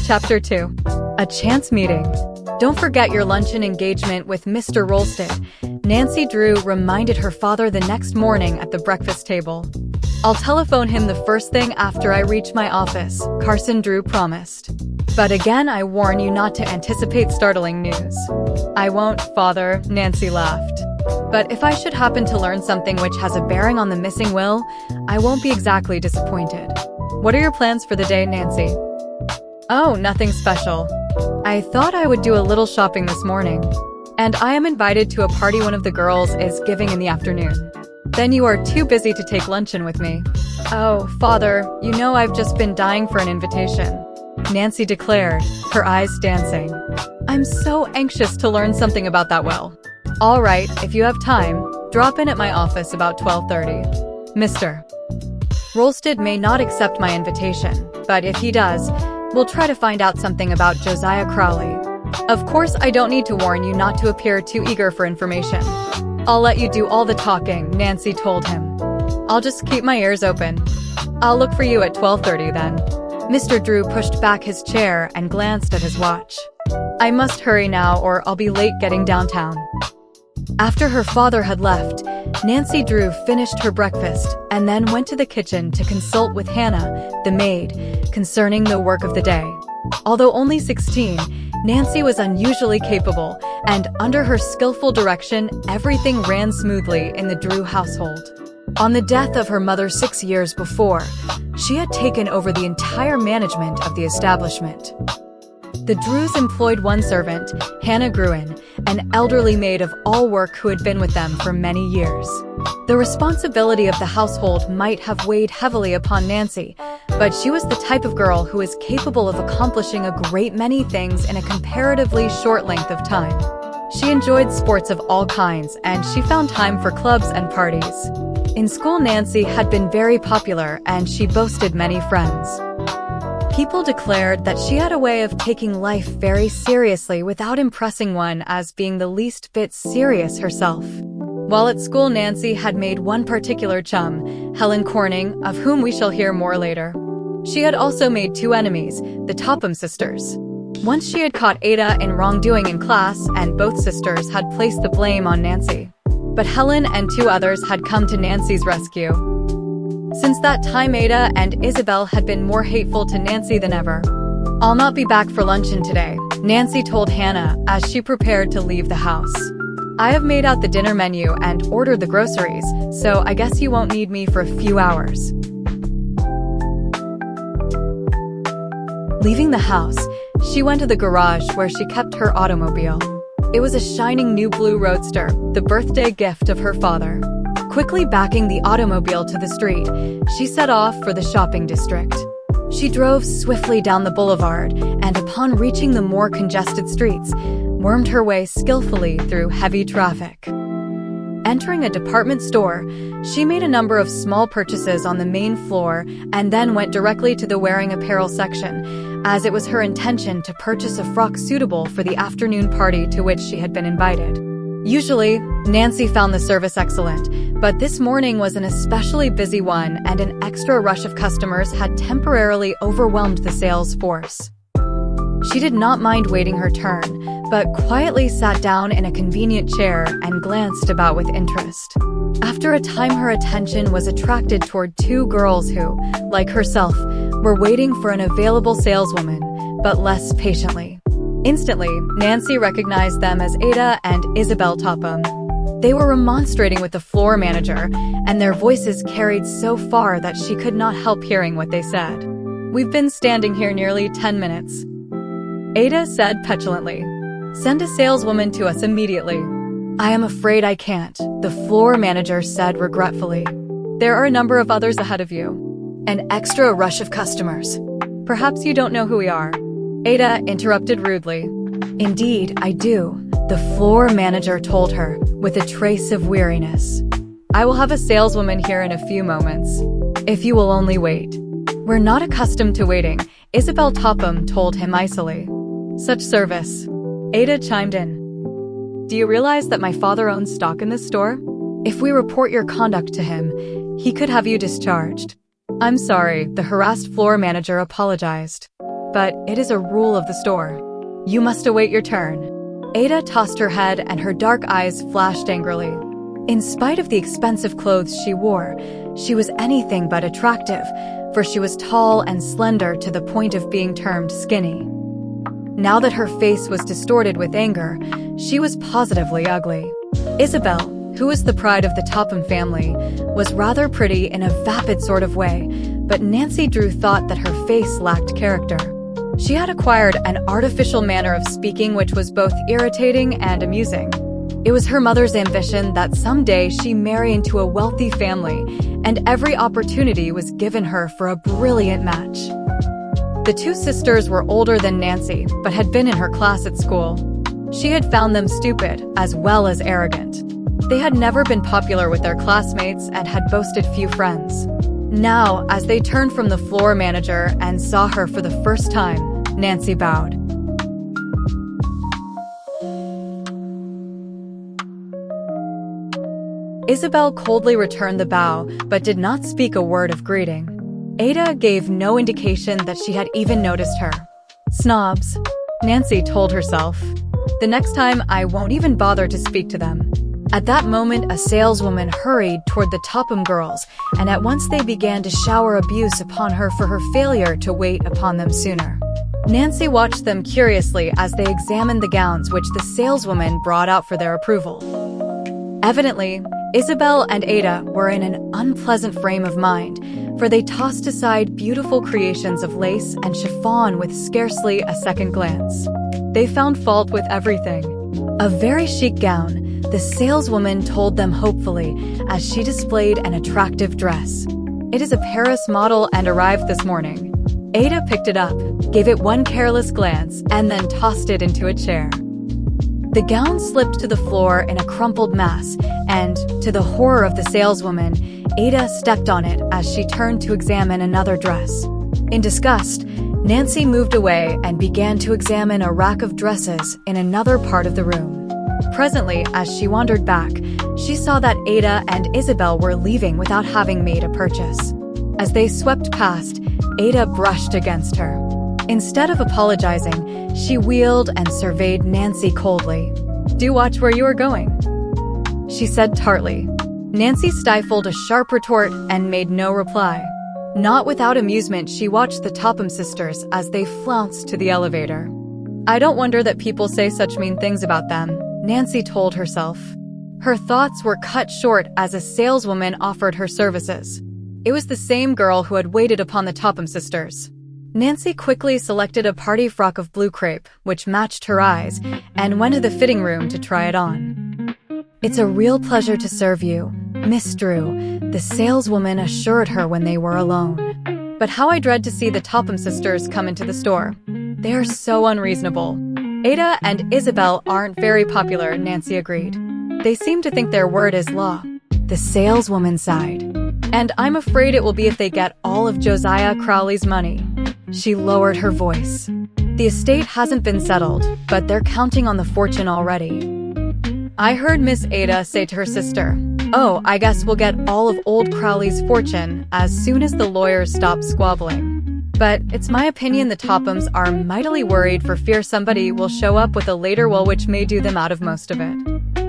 Chapter 2. A Chance Meeting. Don't forget your luncheon engagement with Mr. Rolsted. Nancy Drew reminded her father the next morning at the breakfast table. I'll telephone him the first thing after I reach my office, Carson Drew promised. But again, I warn you not to anticipate startling news. I won't, father, Nancy laughed. But if I should happen to learn something which has a bearing on the missing will, I won't be exactly disappointed. What are your plans for the day, Nancy? Oh, nothing special. I thought I would do a little shopping this morning. And I am invited to a party one of the girls is giving in the afternoon. Then you are too busy to take luncheon with me. Oh, father, you know I've just been dying for an invitation, Nancy declared, her eyes dancing. I'm so anxious to learn something about that well. All right, if you have time, drop in at my office about 12:30. Mr. Rolsted may not accept my invitation, but if he does, we'll try to find out something about Josiah Crowley. Of course, I don't need to warn you not to appear too eager for information. I'll let you do all the talking, Nancy told him. I'll just keep my ears open. I'll look for you at 12:30 then. Mr. Drew pushed back his chair and glanced at his watch. I must hurry now or I'll be late getting downtown. After her father had left, Nancy Drew finished her breakfast and then went to the kitchen to consult with Hannah, the maid, concerning the work of the day. Although only 16, Nancy was unusually capable, and under her skillful direction, everything ran smoothly in the Drew household. On the death of her mother 6 years before, she had taken over the entire management of the establishment. The Drews employed one servant, Hannah Gruen, an elderly maid of all work who had been with them for many years. The responsibility of the household might have weighed heavily upon Nancy, but she was the type of girl who is capable of accomplishing a great many things in a comparatively short length of time. She enjoyed sports of all kinds, and she found time for clubs and parties. In school, Nancy had been very popular, and she boasted many friends. People declared that she had a way of taking life very seriously without impressing one as being the least bit serious herself. While at school, Nancy had made one particular chum, Helen Corning, of whom we shall hear more later. She had also made two enemies, the Topham sisters. Once she had caught Ada in wrongdoing in class, and both sisters had placed the blame on Nancy. But Helen and two others had come to Nancy's rescue. Since that time, Ada and Isabel had been more hateful to Nancy than ever. I'll not be back for luncheon today, Nancy told Hannah as she prepared to leave the house. I have made out the dinner menu and ordered the groceries, so I guess you won't need me for a few hours. Leaving the house, she went to the garage where she kept her automobile. It was a shining new blue roadster, the birthday gift of her father. Quickly backing the automobile to the street, she set off for the shopping district. She drove swiftly down the boulevard and, upon reaching the more congested streets, wormed her way skillfully through heavy traffic. Entering a department store, she made a number of small purchases on the main floor and then went directly to the wearing apparel section, as it was her intention to purchase a frock suitable for the afternoon party to which she had been invited. Usually, Nancy found the service excellent, but this morning was an especially busy one and an extra rush of customers had temporarily overwhelmed the sales force. She did not mind waiting her turn, but quietly sat down in a convenient chair and glanced about with interest. After a time, her attention was attracted toward two girls who, like herself, were waiting for an available saleswoman, but less patiently. Instantly, Nancy recognized them as Ada and Isabel Topham. They were remonstrating with the floor manager, and their voices carried so far that she could not help hearing what they said. We've been standing here nearly 10 minutes. Ada said petulantly. Send a saleswoman to us immediately. I am afraid I can't, the floor manager said regretfully. There are a number of others ahead of you. An extra rush of customers. Perhaps you don't know who we are. Ada interrupted rudely. Indeed, I do, the floor manager told her, with a trace of weariness. I will have a saleswoman here in a few moments. If you will only wait. We're not accustomed to waiting, Isabel Topham told him icily. Such service. Ada chimed in. Do you realize that my father owns stock in this store? If we report your conduct to him, he could have you discharged. I'm sorry, the harassed floor manager apologized. but it is a rule of the store. You must await your turn." Ada tossed her head and her dark eyes flashed angrily. In spite of the expensive clothes she wore, she was anything but attractive, for she was tall and slender to the point of being termed skinny. Now that her face was distorted with anger, she was positively ugly. Isabel, who was the pride of the Topham family, was rather pretty in a vapid sort of way, but Nancy Drew thought that her face lacked character. She had acquired an artificial manner of speaking which was both irritating and amusing. It was her mother's ambition that someday she marry into a wealthy family, and every opportunity was given her for a brilliant match. The two sisters were older than Nancy, but had been in her class at school. She had found them stupid, as well as arrogant. They had never been popular with their classmates and had boasted few friends. Now, as they turned from the floor manager and saw her for the first time, Nancy bowed. Isabel coldly returned the bow, but did not speak a word of greeting. Ada gave no indication that she had even noticed her. "Snobs," Nancy told herself. "The next time I won't even bother to speak to them." At that moment, a saleswoman hurried toward the Topham girls, and at once they began to shower abuse upon her for her failure to wait upon them sooner. Nancy watched them curiously as they examined the gowns which the saleswoman brought out for their approval. Evidently, Isabel and Ada were in an unpleasant frame of mind, for they tossed aside beautiful creations of lace and chiffon with scarcely a second glance. They found fault with everything. A very chic gown, the saleswoman told them hopefully as she displayed an attractive dress. "It is a Paris model and arrived this morning." Ada picked it up, gave it one careless glance, and then tossed it into a chair. The gown slipped to the floor in a crumpled mass, and, to the horror of the saleswoman, Ada stepped on it as she turned to examine another dress. In disgust, Nancy moved away and began to examine a rack of dresses in another part of the room. Presently, as she wandered back, she saw that Ada and Isabel were leaving without having made a purchase. As they swept past, Ada brushed against her. Instead of apologizing, she wheeled and surveyed Nancy coldly. "Do watch where you are going," she said tartly. Nancy stifled a sharp retort and made no reply. Not without amusement, she watched the Topham sisters as they flounced to the elevator. "I don't wonder that people say such mean things about them," Nancy told herself. Her thoughts were cut short as a saleswoman offered her services. It was the same girl who had waited upon the Topham sisters. Nancy quickly selected a party frock of blue crepe, which matched her eyes, and went to the fitting room to try it on. "It's a real pleasure to serve you, Miss Drew," the saleswoman assured her when they were alone. "But how I dread to see the Topham sisters come into the store. They are so unreasonable." Ada and Isabel aren't very popular, Nancy agreed. "They seem to think their word is law." The saleswoman sighed. "And I'm afraid it will be if they get all of Josiah Crowley's money." She lowered her voice. "The estate hasn't been settled, but they're counting on the fortune already." I heard Miss Ada say to her sister, "Oh, I guess we'll get all of old Crowley's fortune as soon as the lawyers stop squabbling." But it's my opinion the Tophams are mightily worried for fear somebody will show up with a later will which may do them out of most of it.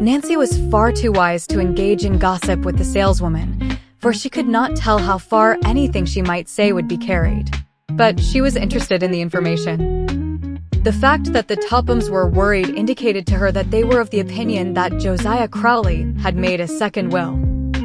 Nancy was far too wise to engage in gossip with the saleswoman, for she could not tell how far anything she might say would be carried. But she was interested in the information. The fact that the Tophams were worried indicated to her that they were of the opinion that Josiah Crowley had made a second will.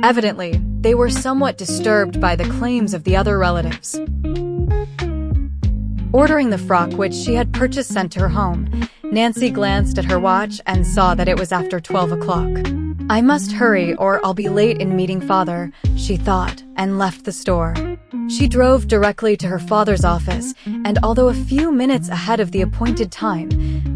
Evidently, they were somewhat disturbed by the claims of the other relatives. Ordering the frock which she had purchased sent to her home, Nancy glanced at her watch and saw that it was after 12 o'clock. "I must hurry or I'll be late in meeting father," she thought, and left the store. She drove directly to her father's office, and although a few minutes ahead of the appointed time,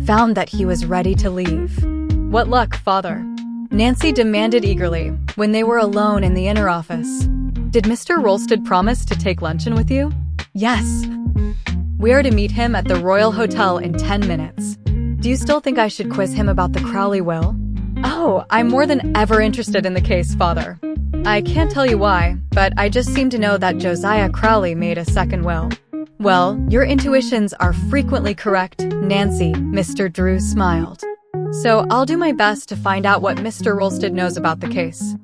found that he was ready to leave. "What luck, father?" Nancy demanded eagerly, when they were alone in the inner office. "Did Mr. Rolsted promise to take luncheon with you?" "Yes. We are to meet him at the Royal Hotel in 10 minutes. Do you still think I should quiz him about the Crowley will?" "Oh, I'm more than ever interested in the case, father. I can't tell you why, but I just seem to know that Josiah Crowley made a second will." Well, your intuitions are frequently correct, Nancy, Mr. Drew smiled. So I'll do my best to find out what Mr. Rolsted knows about the case.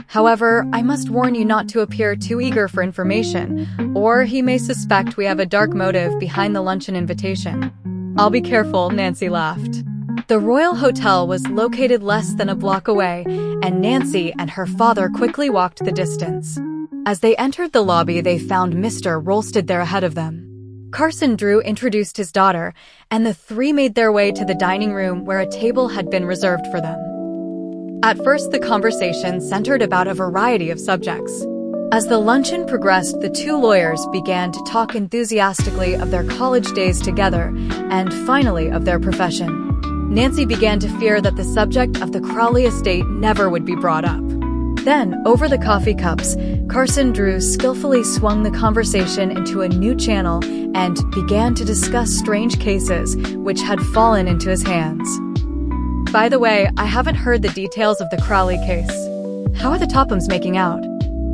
However, I must warn you not to appear too eager for information, or he may suspect we have a dark motive behind the luncheon invitation. I'll be careful, Nancy laughed. The Royal Hotel was located less than a block away, and Nancy and her father quickly walked the distance. As they entered the lobby, they found Mr. Rolsted there ahead of them. Carson Drew introduced his daughter, and the three made their way to the dining room where a table had been reserved for them. At first, the conversation centered about a variety of subjects. As the luncheon progressed, the two lawyers began to talk enthusiastically of their college days together and, finally, of their profession. Nancy began to fear that the subject of the Crowley estate never would be brought up. Then, over the coffee cups, Carson Drew skillfully swung the conversation into a new channel and began to discuss strange cases which had fallen into his hands. By the way, I haven't heard the details of the Crowley case. How are the Tophams making out?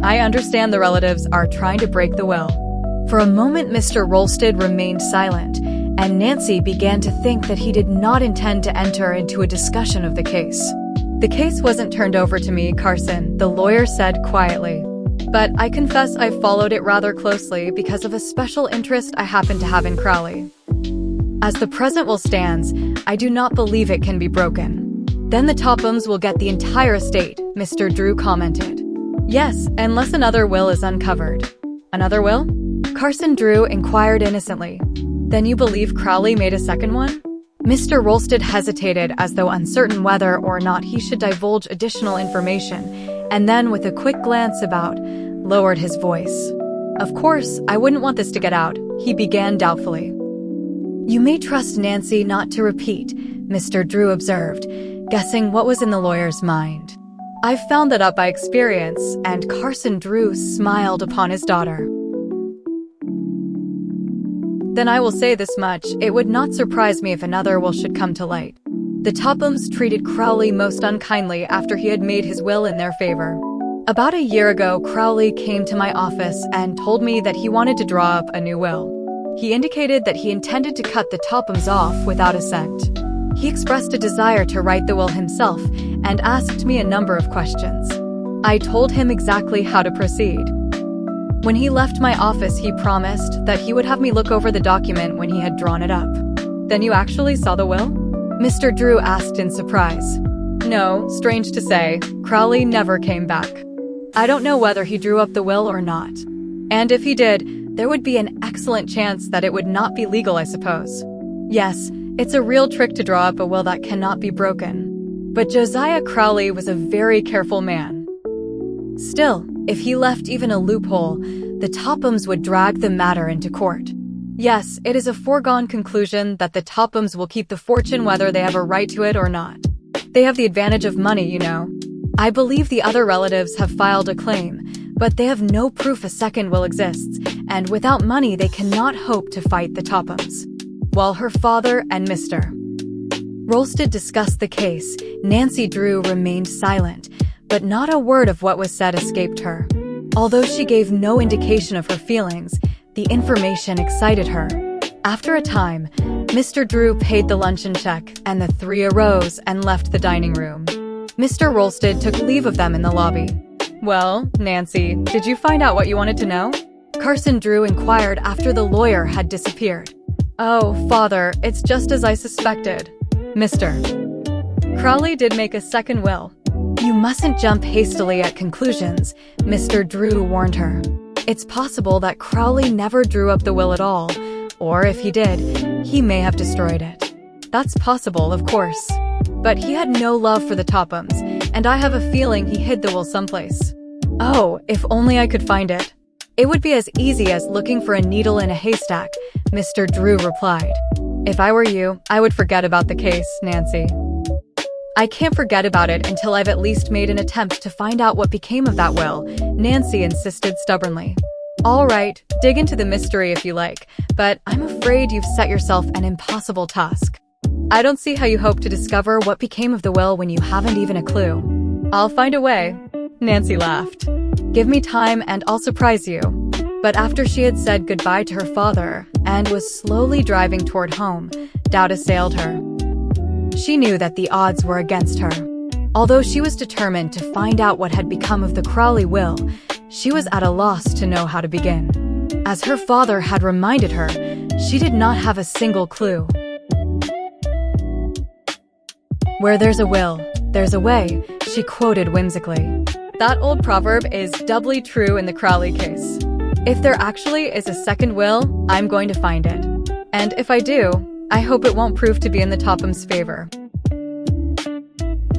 I understand the relatives are trying to break the will. For a moment, Mr. Rolsted remained silent, and Nancy began to think that he did not intend to enter into a discussion of the case. The case wasn't turned over to me, Carson, the lawyer said quietly. But I confess I followed it rather closely because of a special interest I happen to have in Crowley. As the present will stands, I do not believe it can be broken. Then the Tophams will get the entire estate, Mr. Drew commented. Yes, unless another will is uncovered. Another will? Carson Drew inquired innocently. Then you believe Crowley made a second one? Mr. Rolsted hesitated as though uncertain whether or not he should divulge additional information, and then with a quick glance about, lowered his voice. Of course, I wouldn't want this to get out, he began doubtfully. You may trust Nancy not to repeat, Mr. Drew observed, guessing what was in the lawyer's mind. I've found that out by experience, and Carson Drew smiled upon his daughter. Then I will say this much, it would not surprise me if another will should come to light. The Tophams treated Crowley most unkindly after he had made his will in their favor. About a year ago, Crowley came to my office and told me that he wanted to draw up a new will. He indicated that he intended to cut the Tophams off without a cent. He expressed a desire to write the will himself and asked me a number of questions. I told him exactly how to proceed. When he left my office, he promised that he would have me look over the document when he had drawn it up. Then you actually saw the will? Mr. Drew asked in surprise. No, strange to say, Crowley never came back. I don't know whether he drew up the will or not. And if he did, there would be an excellent chance that it would not be legal, I suppose. Yes, it's a real trick to draw up a will that cannot be broken. But Josiah Crowley was a very careful man. Still, if he left even a loophole, the Tophams would drag the matter into court. Yes, it is a foregone conclusion that the Tophams will keep the fortune whether they have a right to it or not. They have the advantage of money, you know. I believe the other relatives have filed a claim, but they have no proof a second will exists, and without money they cannot hope to fight the Tophams. While her father and Mr. Rolsted discussed the case, Nancy Drew remained silent, but not a word of what was said escaped her. Although she gave no indication of her feelings, the information excited her. After a time, Mr. Drew paid the luncheon check, and the three arose and left the dining room. Mr. Rolsted took leave of them in the lobby. Well, Nancy, did you find out what you wanted to know? Carson Drew inquired after the lawyer had disappeared. Oh, father, it's just as I suspected. Mr. Crowley did make a second will. You mustn't jump hastily at conclusions, Mr. Drew warned her. It's possible that Crowley never drew up the will at all, or if he did, he may have destroyed it. That's possible, of course. But he had no love for the Tophams, and I have a feeling he hid the will someplace. Oh, if only I could find it. It would be as easy as looking for a needle in a haystack, Mr. Drew replied. If I were you, I would forget about the case, Nancy. I can't forget about it until I've at least made an attempt to find out what became of that will, Nancy insisted stubbornly. All right, dig into the mystery if you like, but I'm afraid you've set yourself an impossible task. I don't see how you hope to discover what became of the will when you haven't even a clue. I'll find a way. Nancy laughed. Give me time and I'll surprise you. But after she had said goodbye to her father and was slowly driving toward home, doubt assailed her. She knew that the odds were against her. Although she was determined to find out what had become of the Crawley will, she was at a loss to know how to begin. As her father had reminded her, she did not have a single clue. "Where there's a will, there's a way," she quoted whimsically. That old proverb is doubly true in the Crawley case. If there actually is a second will, I'm going to find it. And if I do, I hope it won't prove to be in the Topham's favor.